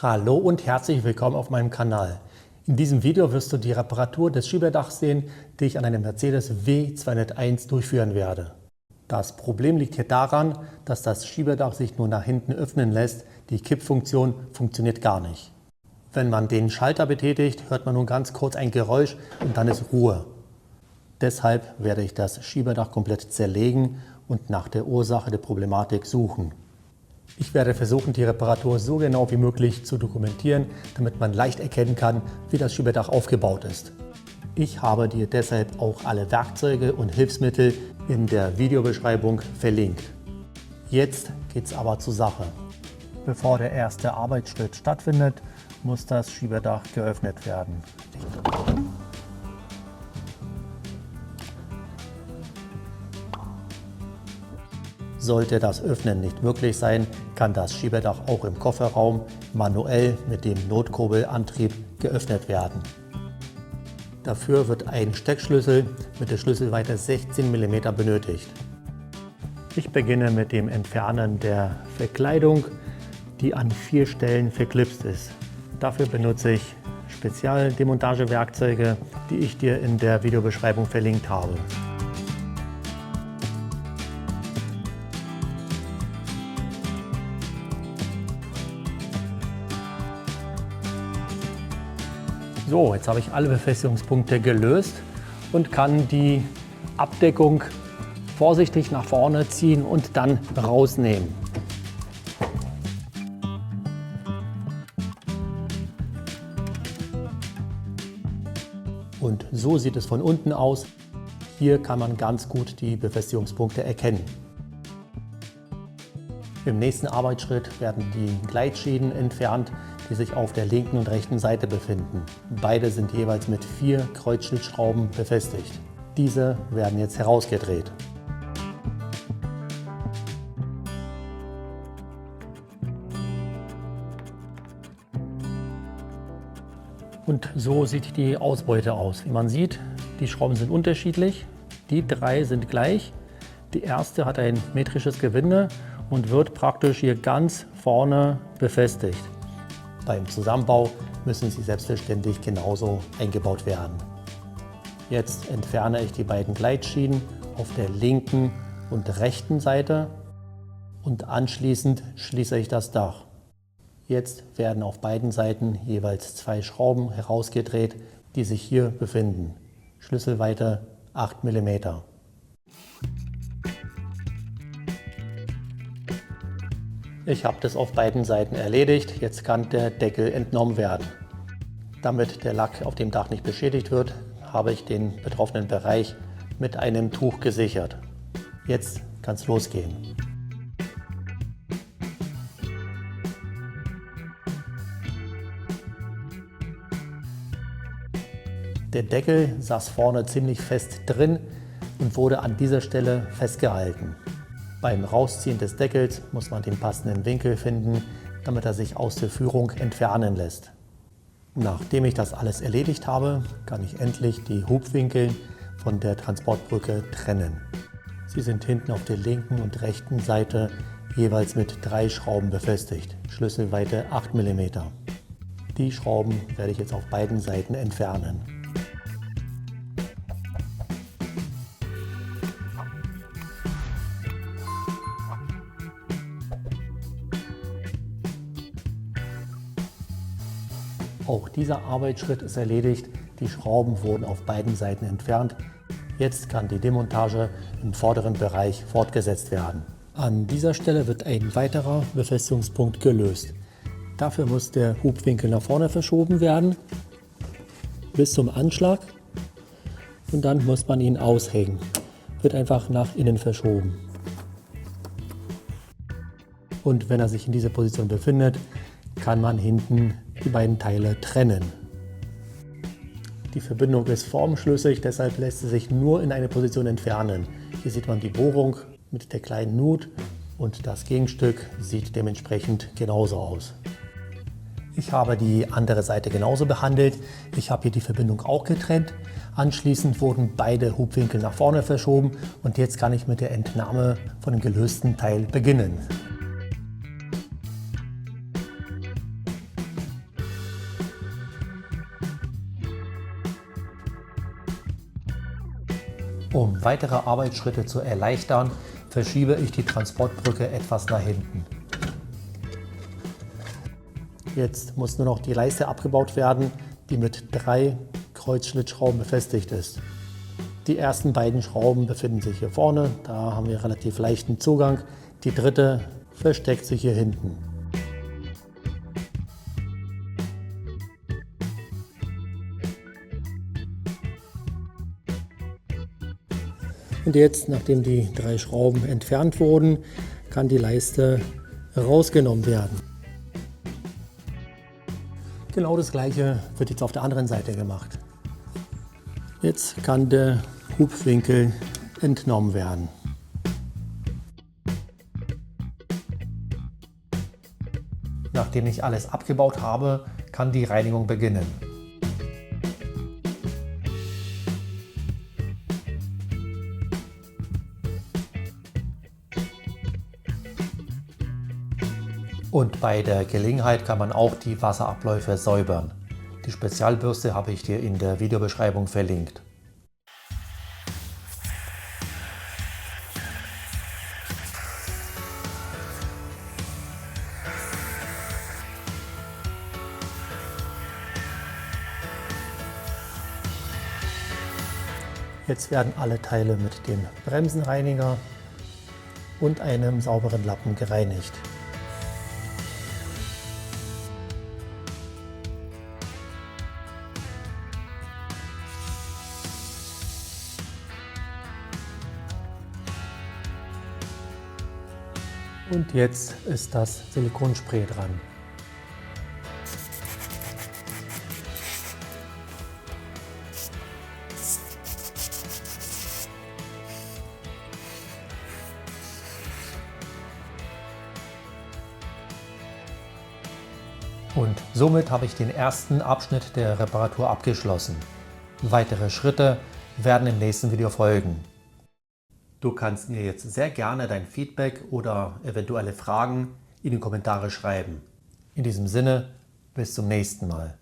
Hallo und herzlich willkommen auf meinem Kanal. In diesem Video wirst du die Reparatur des Schiebedachs sehen, die ich an einem Mercedes W201 durchführen werde. Das Problem liegt hier daran, dass das Schiebedach sich nur nach hinten öffnen lässt, die Kippfunktion funktioniert gar nicht. Wenn man den Schalter betätigt, hört man nun ganz kurz ein Geräusch und dann ist Ruhe. Deshalb werde ich das Schiebedach komplett zerlegen und nach der Ursache der Problematik suchen. Ich werde versuchen, die Reparatur so genau wie möglich zu dokumentieren, damit man leicht erkennen kann, wie das Schiebedach aufgebaut ist. Ich habe dir deshalb auch alle Werkzeuge und Hilfsmittel in der Videobeschreibung verlinkt. Jetzt geht's aber zur Sache. Bevor der erste Arbeitsschritt stattfindet, muss das Schiebedach geöffnet werden. Sollte das Öffnen nicht möglich sein, kann das Schiebedach auch im Kofferraum manuell mit dem Notkurbelantrieb geöffnet werden. Dafür wird ein Steckschlüssel mit der Schlüsselweite 16 mm benötigt. Ich beginne mit dem Entfernen der Verkleidung, die an 4 Stellen verklipst ist. Dafür benutze ich Spezialdemontagewerkzeuge, die ich dir in der Videobeschreibung verlinkt habe. So, jetzt habe ich alle Befestigungspunkte gelöst und kann die Abdeckung vorsichtig nach vorne ziehen und dann rausnehmen. Und so sieht es von unten aus. Hier kann man ganz gut die Befestigungspunkte erkennen. Im nächsten Arbeitsschritt werden die Gleitschienen entfernt, die sich auf der linken und rechten Seite befinden. Beide sind jeweils mit 4 Kreuzschlitzschrauben befestigt. Diese werden jetzt herausgedreht. Und so sieht die Ausbeute aus. Wie man sieht, die Schrauben sind unterschiedlich. Die 3 sind gleich. Die erste hat ein metrisches Gewinde und wird praktisch hier ganz vorne befestigt. Beim Zusammenbau müssen sie selbstverständlich genauso eingebaut werden. Jetzt entferne ich die beiden Gleitschienen auf der linken und rechten Seite und anschließend schließe ich das Dach. Jetzt werden auf beiden Seiten jeweils 2 Schrauben herausgedreht, die sich hier befinden. Schlüsselweite 8 mm. Ich habe das auf beiden Seiten erledigt, jetzt kann der Deckel entnommen werden. Damit der Lack auf dem Dach nicht beschädigt wird, habe ich den betroffenen Bereich mit einem Tuch gesichert. Jetzt kann es losgehen. Der Deckel saß vorne ziemlich fest drin und wurde an dieser Stelle festgehalten. Beim Rausziehen des Deckels muss man den passenden Winkel finden, damit er sich aus der Führung entfernen lässt. Nachdem ich das alles erledigt habe, kann ich endlich die Hubwinkel von der Transportbrücke trennen. Sie sind hinten auf der linken und rechten Seite jeweils mit 3 Schrauben befestigt, Schlüsselweite 8 mm. Die Schrauben werde ich jetzt auf beiden Seiten entfernen. Auch dieser Arbeitsschritt ist erledigt. Die Schrauben wurden auf beiden Seiten entfernt. Jetzt kann die Demontage im vorderen Bereich fortgesetzt werden. An dieser Stelle wird ein weiterer Befestigungspunkt gelöst. Dafür muss der Hubwinkel nach vorne verschoben werden, bis zum Anschlag. Und dann muss man ihn aushängen. Wird einfach nach innen verschoben. Und wenn er sich in dieser Position befindet, kann man hinten die beiden Teile trennen. Die Verbindung ist formschlüssig, deshalb lässt sie sich nur in eine Position entfernen. Hier sieht man die Bohrung mit der kleinen Nut und das Gegenstück sieht dementsprechend genauso aus. Ich habe die andere Seite genauso behandelt. Ich habe hier die Verbindung auch getrennt. Anschließend wurden beide Hubwinkel nach vorne verschoben und jetzt kann ich mit der Entnahme von dem gelösten Teil beginnen. Um weitere Arbeitsschritte zu erleichtern, verschiebe ich die Transportbrücke etwas nach hinten. Jetzt muss nur noch die Leiste abgebaut werden, die mit 3 Kreuzschlitzschrauben befestigt ist. Die ersten beiden Schrauben befinden sich hier vorne, da haben wir relativ leichten Zugang. Die dritte versteckt sich hier hinten. Und jetzt, nachdem die 3 Schrauben entfernt wurden, kann die Leiste rausgenommen werden. Genau das gleiche wird jetzt auf der anderen Seite gemacht. Jetzt kann der Hubwinkel entnommen werden. Nachdem ich alles abgebaut habe, kann die Reinigung beginnen. Und bei der Gelegenheit kann man auch die Wasserabläufe säubern. Die Spezialbürste habe ich dir in der Videobeschreibung verlinkt. Jetzt werden alle Teile mit dem Bremsenreiniger und einem sauberen Lappen gereinigt. Und jetzt ist das Silikonspray dran. Und somit habe ich den ersten Abschnitt der Reparatur abgeschlossen. Weitere Schritte werden im nächsten Video folgen. Du kannst mir jetzt sehr gerne dein Feedback oder eventuelle Fragen in die Kommentare schreiben. In diesem Sinne, bis zum nächsten Mal.